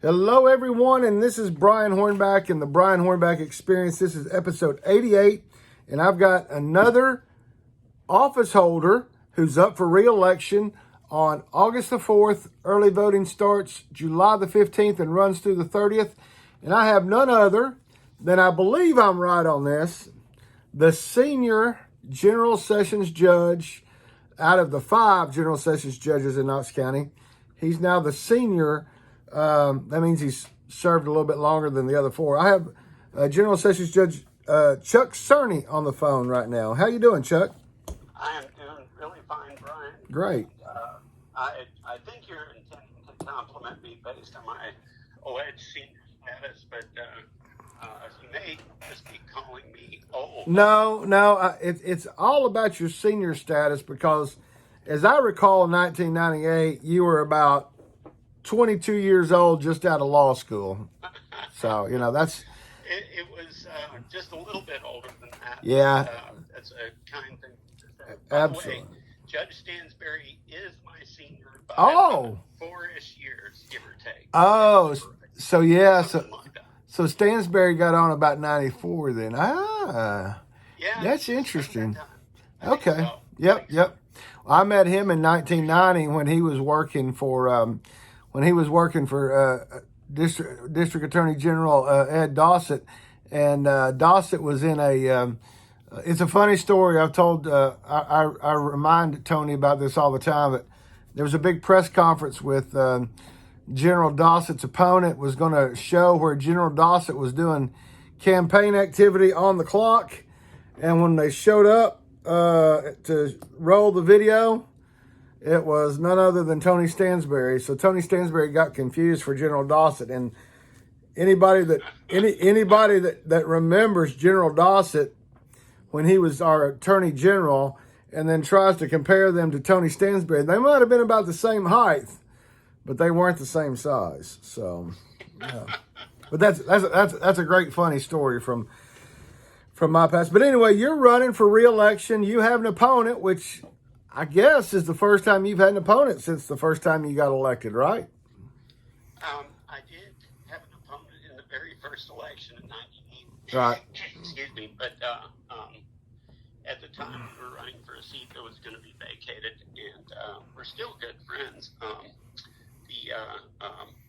Hello, everyone, and this is Brian Hornback and the Brian Hornback Experience. This is episode 88, and I've got another office holder who's up for re-election on August the 4th. Early voting starts July the 15th and runs through the 30th, and I have none other than, I believe I'm right on this, the senior General Sessions judge out of the 5 General Sessions judges in Knox County. He's now the senior. That means he's served a little bit longer than the other 4. I have General Sessions Judge Chuck Cerny on the phone right now. How you doing, Chuck? I am doing really fine, Brian. Great. I think you're intending to compliment me based on my alleged senior status, but you may just be calling me old. No, it's all about your senior status because, as I recall, in 1998, you were about 22 years old, just out of law school. So, that's... It was just a little bit older than that. Yeah. That's a kind thing to say. Absolutely. By the way, Judge Stansberry is my senior by 4-ish years, give or take. Oh, so yeah. So Like Stansberry got on about 94 then. Yeah, that's interesting. Okay. So. Yep. I met him in 1990 when he was working for District Attorney General Ed Dossett, and Dossett was in a. It's a funny story. I've told. I remind Tony about this all the time. But there was a big press conference with General Dossett's opponent was going to show where General Dossett was doing campaign activity on the clock, and when they showed up to roll the video, it was none other than Tony Stansberry. So Tony Stansberry got confused for General Dossett, and anybody that remembers General Dossett when he was our Attorney General, and then tries to compare them to Tony Stansberry, they might have been about the same height, but they weren't the same size. So, yeah. But that's a great funny story from my past. But anyway, you're running for re-election. You have an opponent, which I guess is the first time you've had an opponent since the first time you got elected, right? I did have an opponent in the very first election in 1998. Right. Excuse me, but at the time we were running for a seat that was going to be vacated, and we're still good friends. The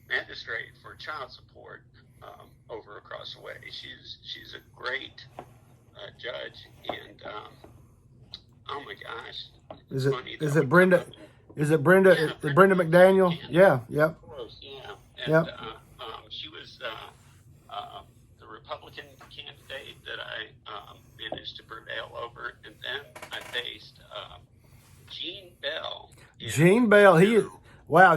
magistrate for child support over across the way, she's a great judge, and oh my gosh. Is it Brenda? Is it Brenda? Yeah, Brenda McDaniel? Yeah. Yep. Of course, yeah. And, Yep. she was the Republican candidate that I managed to prevail over, and then I faced Gene Bell. Gene Bell.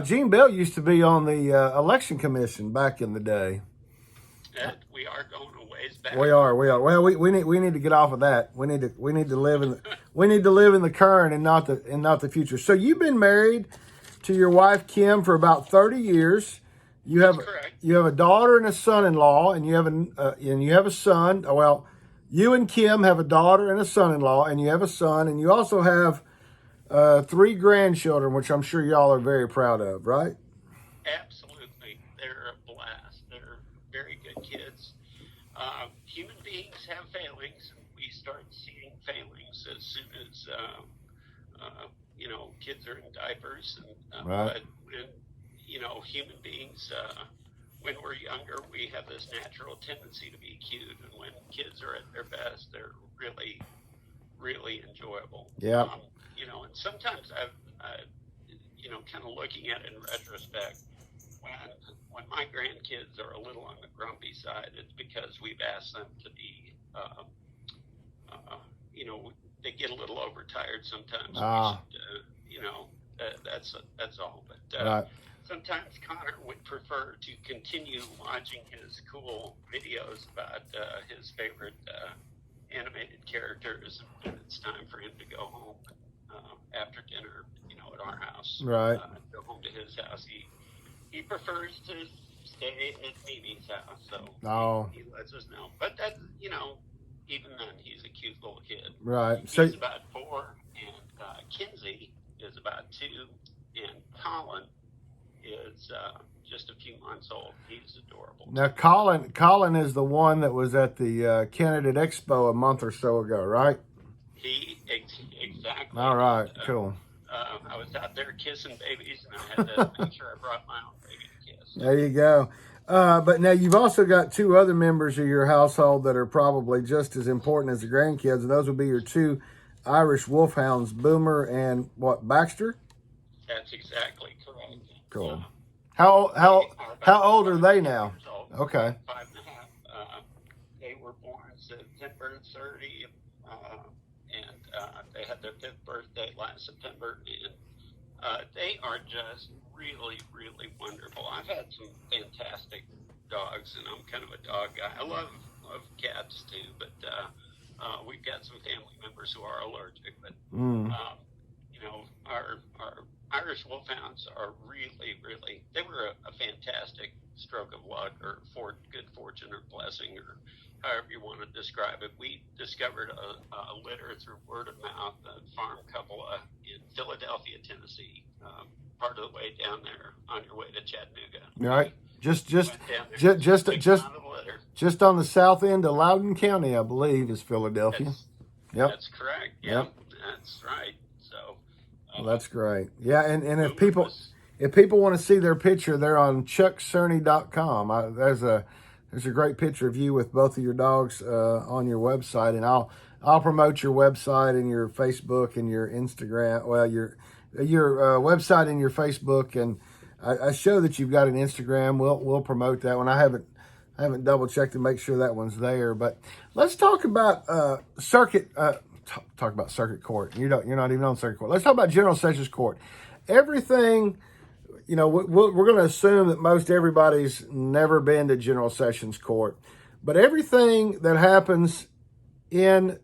Gene Bell used to be on the election commission back in the day. We are going a ways back. We are. Well, we need to get off of that. We need to live in the current and not the future. So you've been married to your wife Kim for about 30 years. That's correct. You have a daughter and a son-in-law, and you have a son. Well, you and Kim have a daughter and a son-in-law, and you have a son, and you also have 3 grandchildren, which I'm sure y'all are very proud of, right? Absolutely. They're a blast. They're very good kids. Human beings have failings, and we start seeing failings as soon as kids are in diapers. And Right. But when human beings, when we're younger, we have this natural tendency to be cute, and when kids are at their best, they're really, really enjoyable. Yeah. And sometimes I've kind of looking at it in retrospect, when my grandkids are a little on the grumpy side, it's because we've asked them to be, they get a little overtired sometimes. That's all. But Right. sometimes Connor would prefer to continue watching his cool videos about his favorite animated characters, and it's time for him to go home after dinner, at our house. Right. Go home to his house. He prefers to stay at Mimi's house, so he lets us know. But that's, even then, he's a cute little kid. Right. He's about 4, and Kinsey is about 2, and Colin is just a few months old. He's adorable. Now, Colin is the one that was at the Candidate Expo a month or so ago, right? Exactly. All right, cool. I was out there kissing babies, and I had to make sure I brought my own baby to kiss. There you go. But now you've also got two other members of your household that are probably just as important as the grandkids, and those would be your two Irish wolfhounds, Boomer and Baxter? That's exactly correct. Cool. How old are they now? Okay. 5.5. They were born September 30th, and they had their 5th birthday last September, and they are just really, really wonderful. I've had some fantastic dogs, and I'm kind of a dog guy. I love cats too, but we've got some family members who are allergic. But you know, our Irish wolfhounds are really, really. They were a fantastic stroke of luck, or good fortune, or blessing, or however you want to describe it. We discovered a litter through word of mouth, a farm couple in Philadelphia, Tennessee, part of the way down there on your way to Chattanooga. Right. Just on the south end of Loudoun County, I believe, is Philadelphia. That's correct. Yep. That's right. So. Well, that's great. Yeah, and if people want to see their picture, they're on chuckcerny.com. There's a great picture of you with both of your dogs on your website, and I'll promote your website and your Facebook and your Instagram. Well, your website and your Facebook, and I show that you've got an Instagram. We'll promote that one. I haven't double checked to make sure that one's there. But let's talk about circuit. Talk about circuit court. You're not even on circuit court. Let's talk about General Sessions Court. Everything. You know, we're going to assume that most everybody's never been to General Sessions Court, but everything that happens in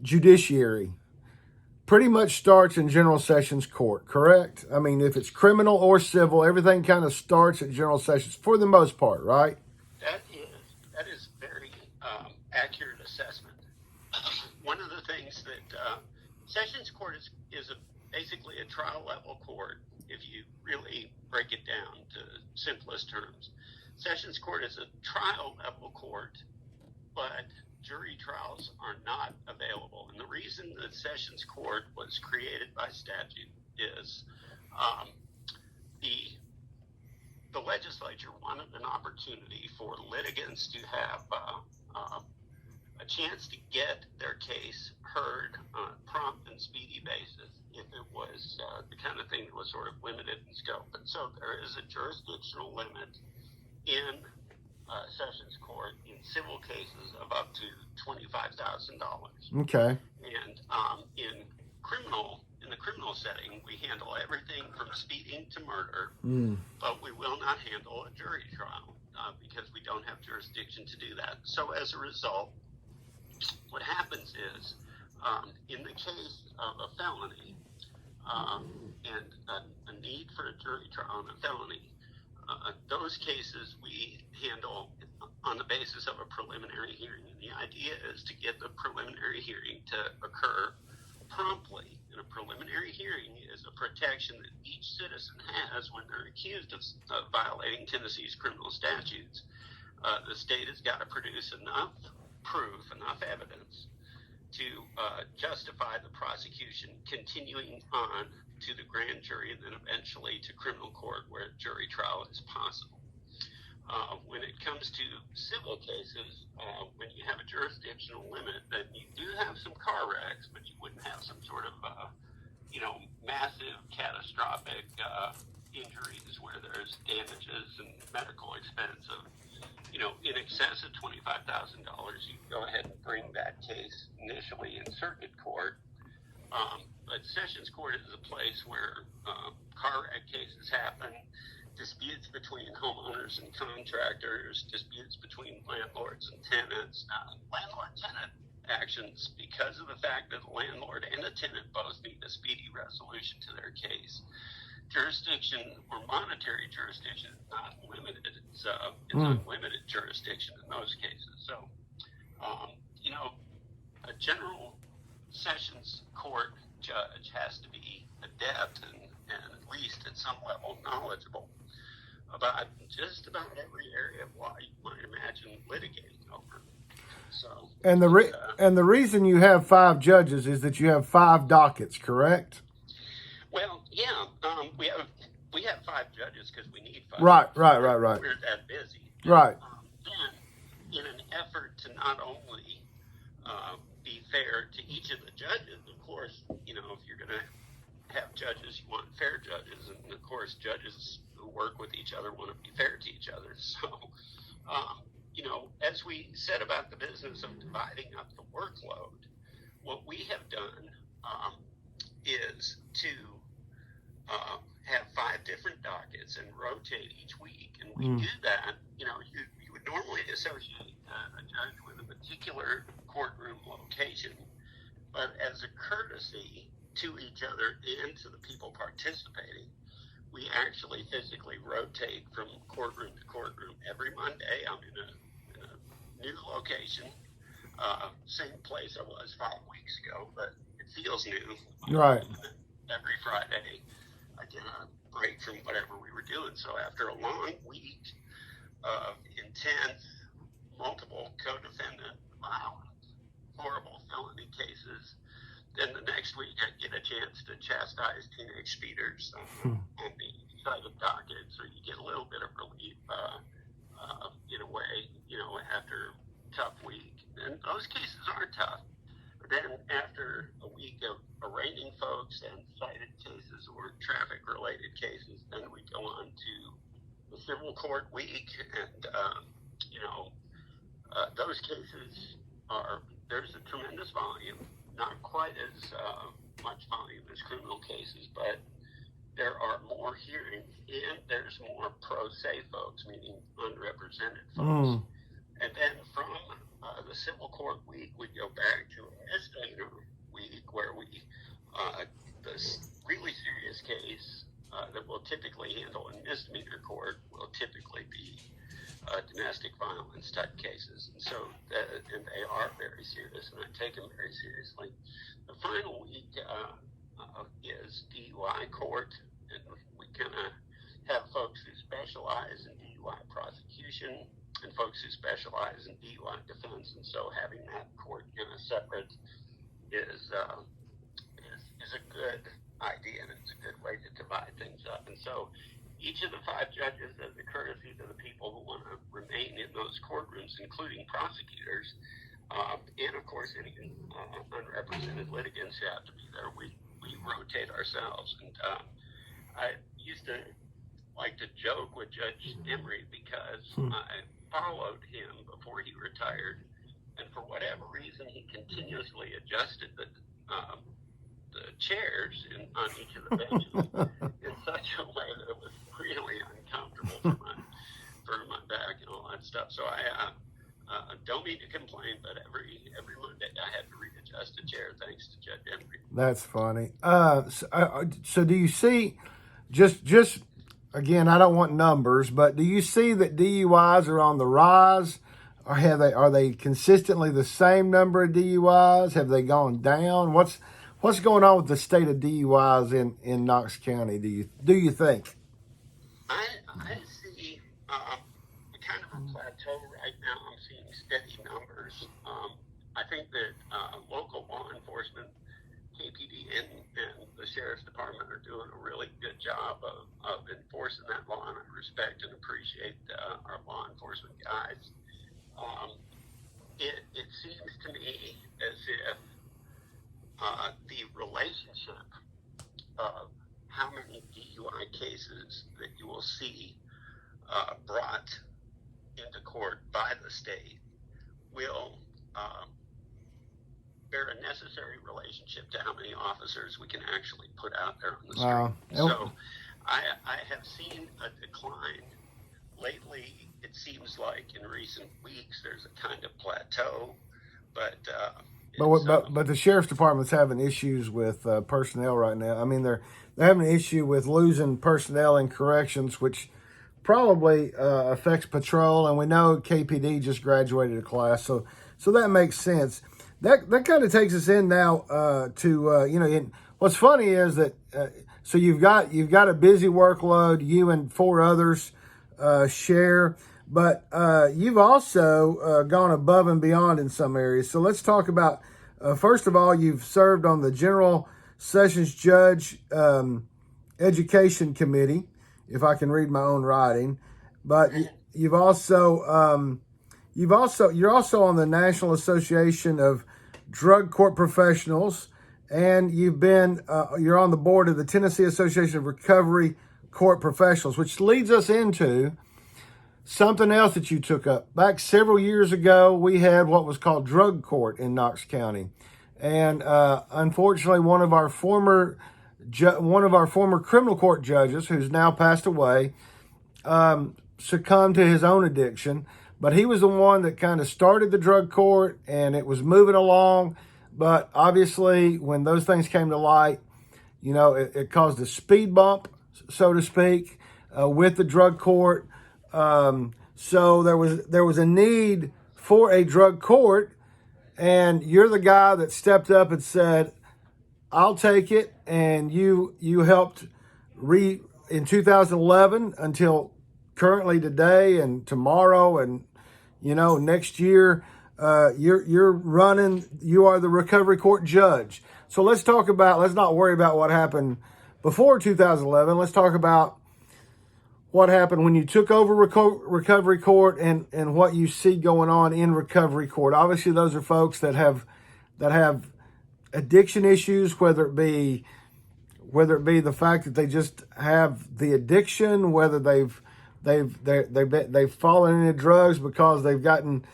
judiciary pretty much starts in General Sessions Court, correct? I mean, if it's criminal or civil, everything kind of starts at General Sessions for the most part, right? That is very accurate assessment. One of the things that Sessions Court is basically a trial level court. If you really break it down to simplest terms, Sessions Court is a trial level court, but jury trials are not available. And the reason that Sessions Court was created by statute is the legislature wanted an opportunity for litigants to have a chance to get their case heard on a prompt and speedy basis if it was the kind of thing that was sort of limited in scope. And so there is a jurisdictional limit in Sessions Court in civil cases of up to $25,000. Okay. And in the criminal setting, we handle everything from speeding to murder, but we will not handle a jury trial because we don't have jurisdiction to do that. So as a result, what happens is, in the case of a felony and a need for a jury trial on a felony, those cases we handle on the basis of a preliminary hearing. And the idea is to get the preliminary hearing to occur promptly. And a preliminary hearing is a protection that each citizen has when they're accused of violating Tennessee's criminal statutes. The state has got to produce enough proof, enough evidence to justify the prosecution continuing on to the grand jury and then eventually to criminal court where a jury trial is possible. When it comes to civil cases, when you have a jurisdictional limit, then you do have some car wrecks, but you wouldn't have some sort of, massive catastrophic injuries where there's damages and medical expense of, in excess of $25,000. You can go ahead and bring that case initially in circuit court. But Sessions Court is a place where car wreck cases happen, disputes between homeowners and contractors, disputes between landlords and tenants, landlord-tenant actions because of the fact that the landlord and the tenant both need a speedy resolution to their case. Jurisdiction or monetary jurisdiction is not limited. It's unlimited jurisdiction in those cases. So, a general Sessions Court judge has to be adept and and at least at some level knowledgeable about just about every area of law you might imagine litigating over. So, and the reason you have 5 judges is that you have 5 dockets, correct? Well, yeah, we have 5 judges because we need 5. Right. We're that busy. Right. Then, in an effort to not only be fair to each of the judges, of course, if you're going to have judges, you want fair judges, and of course, judges who work with each other want to be fair to each other. So, as we said about the business of dividing up the workload, what we have done is to have 5 different dockets and rotate each week. And we do that, you would normally associate a judge with a particular courtroom location, but as a courtesy to each other and to the people participating, we actually physically rotate from courtroom to courtroom. Every Monday, I'm in a new location, same place I was 5 weeks ago, but it feels new. Right. Every Friday, I get a break from whatever we were doing. So after a long week of intense, multiple co-defendant, violent, horrible felony cases, then the next week I get a chance to chastise teenage speeders on the side of docket, so you get a little bit of relief in a way, after a tough week. And those cases are tough. But then after a week of arraigning folks and cited cases or traffic-related cases, then we go on to the civil court week, and those cases there's a tremendous volume, not quite as much volume as criminal cases, but there are more hearings, and there's more pro se folks, meaning unrepresented folks. And then from the civil court week, we go back to a misdemeanor week where this really serious case that we'll typically handle in misdemeanor court will typically be domestic violence type cases. And so, and they are very serious, and I take them very seriously. The final week is DUI court, and we kind of have folks who specialize in DUI prosecution and folks who specialize in DUI defense, and so having that court kind of separate is a good idea, and it's a good way to divide things up. And so each of the 5 judges, as a courtesy to the people who want to remain in those courtrooms, including prosecutors, and of course any unrepresented litigants who have to be there, we rotate ourselves. And I used to like to joke with Judge Emery because I followed him before he retired, and for whatever reason, he continuously adjusted the chairs on each of the benches in such a way that it was really uncomfortable for my back and all that stuff. So I don't mean to complain, but every Monday I had to readjust a chair thanks to Judge Emery. That's funny. So do you see, just again, I don't want numbers, but do you see that DUIs are on the rise? Or are they consistently the same number of DUIs? Have they gone down? What's going on with the state of DUIs in Knox County? Do you think? I see kind of a plateau right now. I'm seeing steady numbers. I think that local law enforcement, KPD and the Sheriff's Department are doing a really good job of enforcing that law, and I respect and appreciate our law enforcement guys. It seems to me as if the relationship of how many DUI cases that you will see brought into court by the state will bear a necessary relationship to how many officers we can actually put out there on the street. So I have seen a decline. Lately, it seems like in recent weeks there's a kind of plateau, but the Sheriff's Department's having issues with personnel right now. I mean, they're having an issue with losing personnel in corrections, which probably affects patrol, and we know KPD just graduated a class, so that makes sense. That kind of takes us in now to what's funny is that So you've got a busy workload. You and 4 others share, but you've also gone above and beyond in some areas. So let's talk about, first of all, you've served on the General Sessions Judge Education Committee, if I can read my own writing. But you're also on the National Association of Drug Court Professionals, and you're on the board of the Tennessee Association of Recovery Court Professionals, which leads us into something else that you took up. Back several years ago, we had what was called drug court in Knox County, and unfortunately, one of our former criminal court judges, who's now passed away, succumbed to his own addiction. But he was the one that kind of started the drug court, and it was moving along. But obviously, when those things came to light, it caused a speed bump, so to speak, with the drug court. So there was a need for a drug court, and you're the guy that stepped up and said, "I'll take it." And you helped in 2011 until currently today and tomorrow and next year. You're running. You are the recovery court judge. So let's not worry about what happened before 2011. Let's talk about what happened when you took over recovery court and what you see going on in recovery court. Obviously, those are folks that have addiction issues, whether it be the fact that they just have the addiction, whether they've fallen into drugs because they've gotten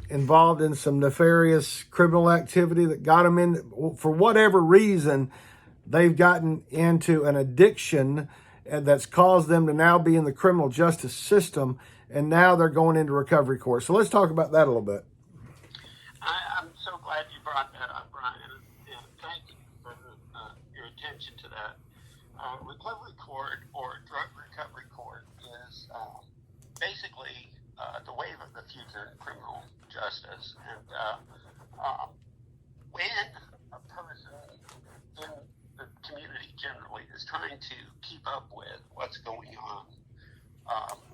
involved in some nefarious criminal activity that got them in, for whatever reason, they've gotten into an addiction and that's caused them to now be in the criminal justice system, and now they're going into recovery court. So let's talk about that a little bit. I'm so glad you brought that up, Brian, and thank you for your attention to that. Recovery court or drug recovery court is basically the wave of the future in criminal justice. And when a person in the community generally is trying to keep up with what's going on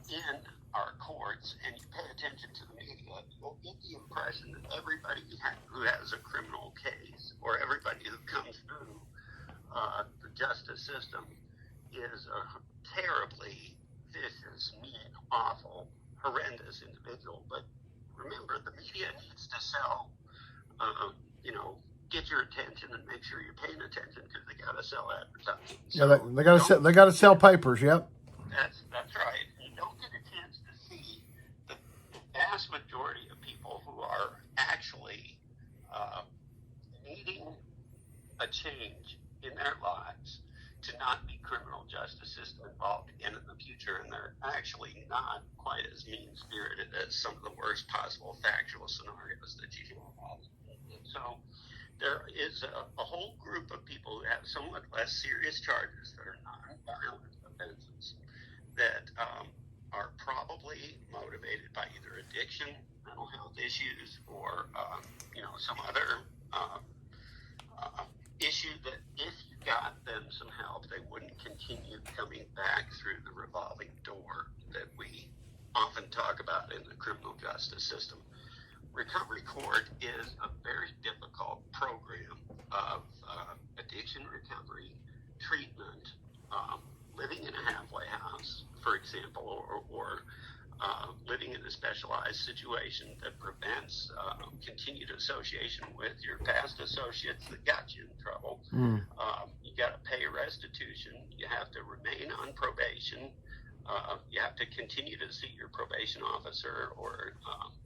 in our courts, and you pay attention to the media, you'll get the impression that everybody who has a criminal case or everybody who comes through the justice system is a terribly vicious, mean, awful, horrendous individual. But remember, the media needs to sell, get your attention and make sure you're paying attention, because they got to sell advertising. So they got to sell papers. Yep. That's right. You don't get a chance to see the vast majority of people who are actually needing a change in their lives to not be criminal justice system involved again in the future, and they're actually not quite as mean-spirited as some of the worst possible factual scenarios that you hear about. So there is a whole group of people who have somewhat less serious charges that are non-violent offenses that are probably motivated by either addiction, mental health issues, or some other issue that if you got them some help, they wouldn't continue coming back through the revolving door that we often talk about in the criminal justice system. Recovery court is a very difficult program of addiction recovery, treatment, living in a halfway house, for example, or living in a specialized situation that prevents continued association with your past associates that got you in trouble. You got to pay restitution. You have to remain on probation. You have to continue to see your probation officer, or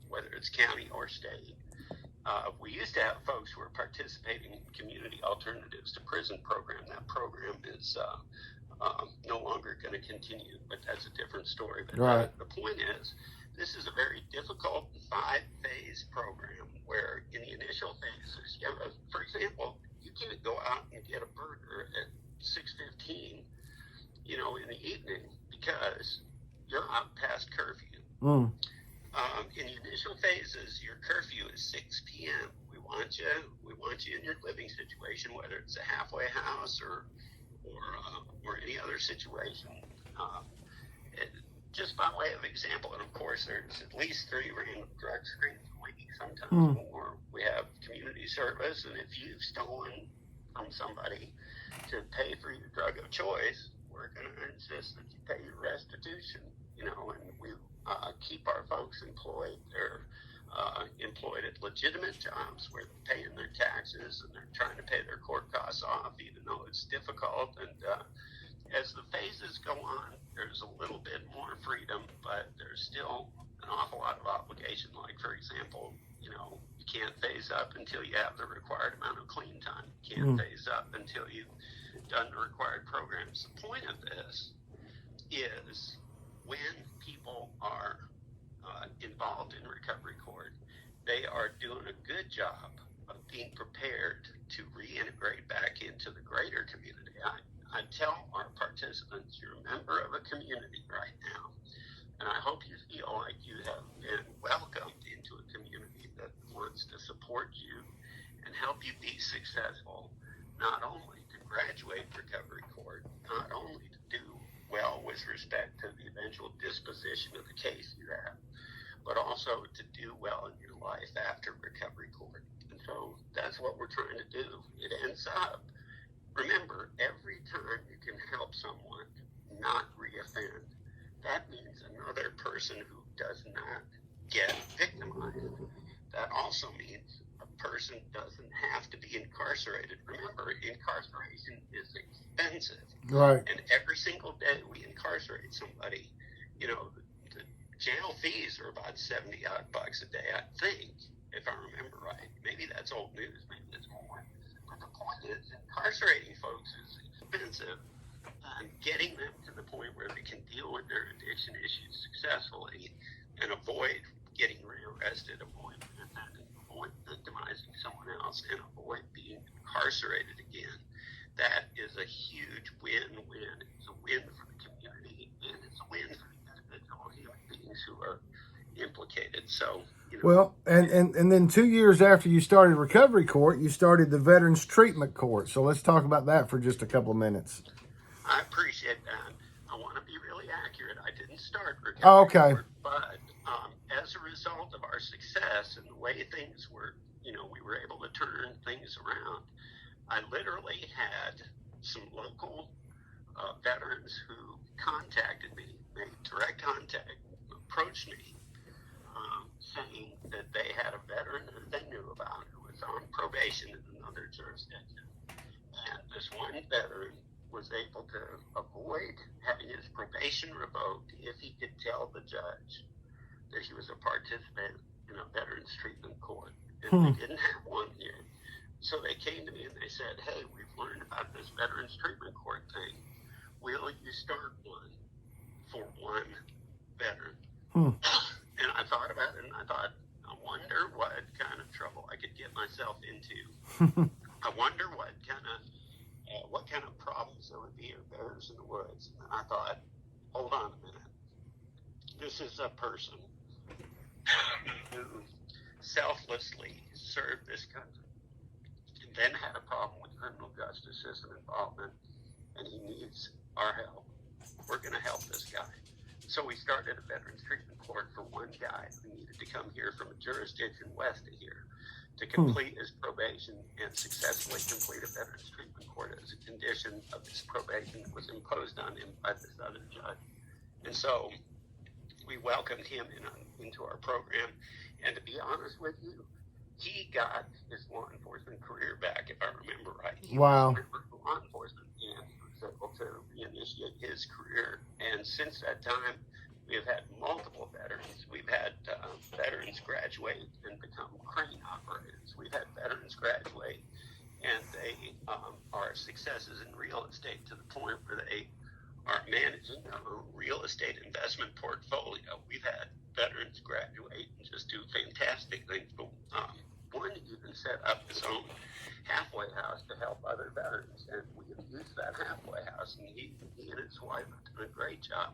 whether it's county or state. We used to have folks who were participating in community alternatives to prison program. That program is no longer going to continue, but that's a different story. But right. The point is, this is a very difficult 5-phase program where in the initial phases, for example, you can't go out and get a burger at 6:15, in the evening, because you're out past curfew. In the initial phases, your curfew is 6 p.m. We want you in your living situation, whether it's a halfway house or or any other situation. Just by way of example, and of course, there's at least 3 random drug screens a week, sometimes more. We have community service, and if you've stolen from somebody to pay for your drug of choice, we're going to insist that you pay your restitution, and we keep our folks employed. They're employed at legitimate jobs where they're paying their taxes and they're trying to pay their court costs off, even though it's difficult. And as the phases go on, there's a little bit more freedom, but there's still an awful lot of obligation. Like, for example, you can't phase up until you have the required amount of clean time. You can't phase up until you've done the required programs. The point of this is when people are involved in recovery court, they are doing a good job of being prepared to reintegrate back into the greater community. I tell our participants, you're a member of a community right now, and I hope you feel like you have been welcomed into a community that wants to support you and help you be successful, not only to graduate recovery court, not only to do well with respect to the eventual disposition of the case you have, but also to do well in your life after recovery court. And so that's what we're trying to do. It ends up, remember, every time you can help someone not reoffend, that means another person who does not get victimized. That also means a person doesn't have to be incarcerated. Remember, incarceration is expensive. Right. And every single day we incarcerate somebody, the jail fees are about $70 a day, I think, if I remember right. Maybe that's old news, maybe it's more. But the point is, incarcerating folks is expensive, and getting them to the point where they can deal with their addiction issues successfully and avoid getting rearrested, avoid victimizing someone else, and avoid being incarcerated again. That is a huge win-win. It's a win for the community, and it's a win for the individual human beings who are implicated. So, well, and then 2 years after you started recovery court, you started the Veterans Treatment Court. So let's talk about that for just a couple of minutes. I appreciate that. I want to be really accurate. I didn't start recovery court, but as a result of our success and the way things were, we were able to turn things around. I literally had some local veterans who contacted me, made direct contact, approached me, saying that they had a veteran who they knew about who was on probation in another jurisdiction. And this one veteran was able to avoid having his probation revoked if he could tell the judge that he was a participant in a Veterans Treatment Court. And they didn't have one here. So they came to me and they said, hey, we've learned about this Veterans Treatment Court thing. Will you start one for one veteran? And I thought about it, and I thought, I wonder what kind of trouble I could get myself into. I wonder what kind of problems there would be if bears in the woods. And I thought, hold on a minute. This is a person who selflessly served this country and then had a problem with criminal justice system involvement, and he needs our help. We're going to help this guy. So we started a Veterans Treatment Court for one guy who needed to come here from a jurisdiction west of here to complete his probation and successfully complete a Veterans Treatment Court as a condition of his probation that was imposed on him by this other judge. And so we welcomed him into our program. And to be honest with you, he got his law enforcement career back, if I remember right. He was a member of law enforcement, and he was able to reinitiate his career. And since that time, we have had multiple veterans. We've had veterans graduate and become crane operators. We've had veterans graduate, and they are successes in real estate to the point where they are managing their own real estate investment portfolio. We've had veterans graduate and just do fantastic things. But one even set up his own halfway house to help other veterans, and we have used that halfway house, and he and his wife have done a great job.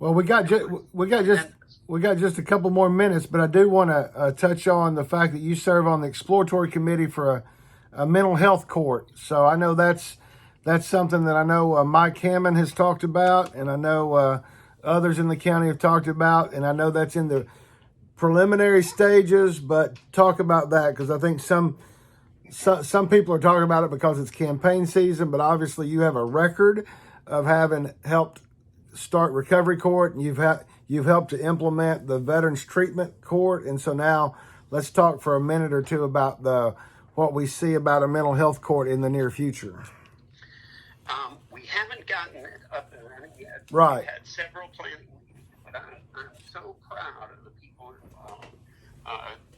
Well, we got just a couple more minutes, but I do want to touch on the fact that you serve on the exploratory committee for a mental health court. So I know that's that's something that I know Mike Hammond has talked about, and I know others in the county have talked about, and I know that's in the preliminary stages. But talk about that, because I think some people are talking about it because it's campaign season, but obviously you have a record of having helped start Recovery Court, and you've helped to implement the Veterans Treatment Court. And so now let's talk for a minute or two about what we see about a mental health court in the near future. We haven't gotten it up and running yet. Right. We've had several planning meetings, but I'm so proud of the people involved.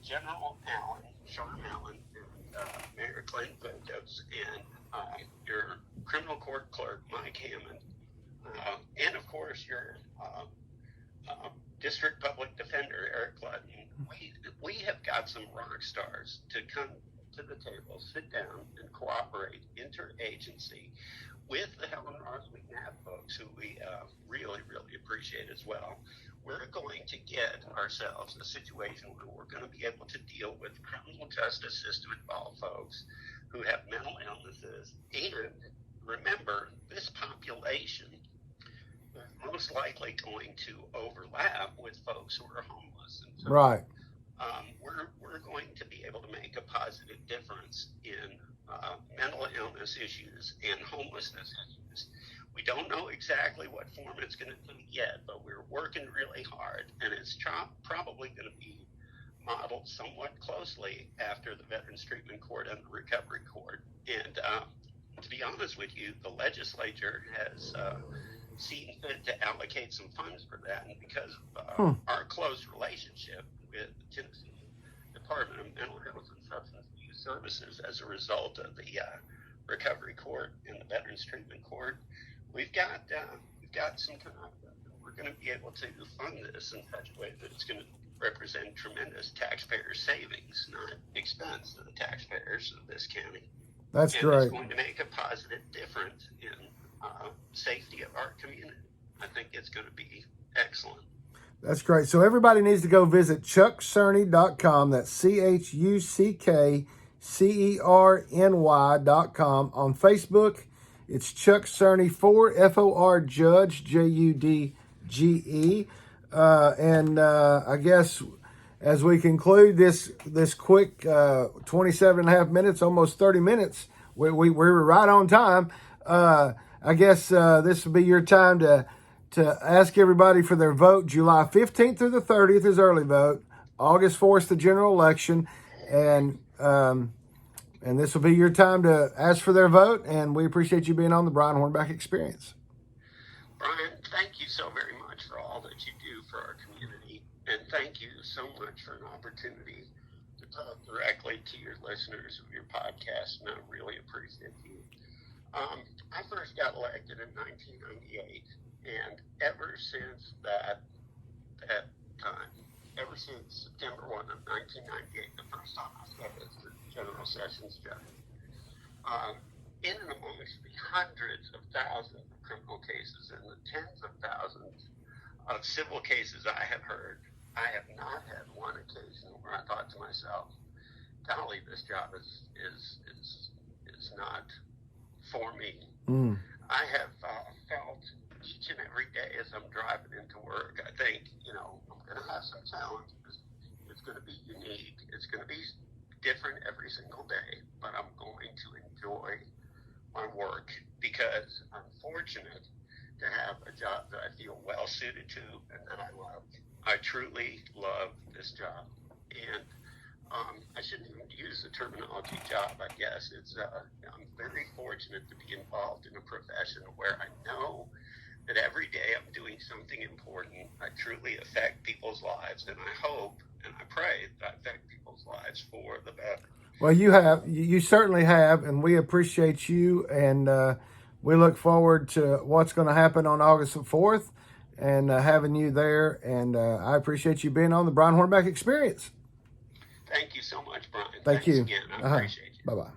General Allen, Sean Allen, and Mayor Clint Jacobs, and your criminal court clerk, Mike Hammond, and of course your district public defender, Eric Ludden. We have got some rock stars to come to the table, sit down, and cooperate interagency with the Helen Rosley Knapp folks, who we really, really appreciate as well. We're going to get ourselves a situation where we're going to be able to deal with criminal justice system involved folks who have mental illnesses. And remember, this population is most likely going to overlap with folks who are homeless. And so, right. We're going to be able to make a positive difference in mental illness issues and homelessness issues. We don't know exactly what form it's going to take yet, but we're working really hard, and it's probably going to be modeled somewhat closely after the Veterans Treatment Court and the Recovery Court. And to be honest with you, the legislature has seen fit to allocate some funds for that, and because of our close relationship with the Tennessee Department of Mental Health and Substance Abuse Services as a result of the Recovery Court and the Veterans Treatment Court, we've got some kind of, we're going to be able to fund this in such a way that it's going to represent tremendous taxpayer savings, not expense to the taxpayers of this county. That's and great. It's going to make a positive difference in safety of our community. I think it's going to be excellent. That's great. So everybody needs to go visit chuckcerny.com. That's ChuckCerny.com. On Facebook, it's Chuck Cerny 4, FOR Judge, JUDGE. I guess as we conclude this quick 27 and a half minutes, almost 30 minutes, we were right on time. I guess this will be your time to ask everybody for their vote. July 15th through the 30th is early vote. August 4th is the general election. And this will be your time to ask for their vote. And we appreciate you being on the Brian Hornback Experience. Brian, thank you so very much for all that you do for our community. And thank you so much for an opportunity to talk directly to your listeners of your podcast. And I really appreciate you. I first got elected in 1998, and ever since that time, ever since September 1 of 1998, the first time I sat as the General Sessions Judge, in and amongst the hundreds of thousands of criminal cases and the tens of thousands of civil cases I have heard, I have not had one occasion where I thought to myself, golly, this job is not for me. I have felt each and every day as I'm driving into work, I think, I'm going to have some challenges. It's going to be unique. It's going to be different every single day, but I'm going to enjoy my work because I'm fortunate to have a job that I feel well suited to and that I love. I truly love this job. And I shouldn't even use the terminology job, I guess. I'm very fortunate to be involved in a profession where I know that every day I'm doing something important. I truly affect people's lives, and I hope and I pray that I affect people's lives for the better. Well, you certainly have, and we appreciate you, and we look forward to what's going to happen on August the 4th and having you there, and I appreciate you being on the Brian Hornback Experience. Thank you so much, Brian. Thank you. Again. I appreciate you. Bye-bye.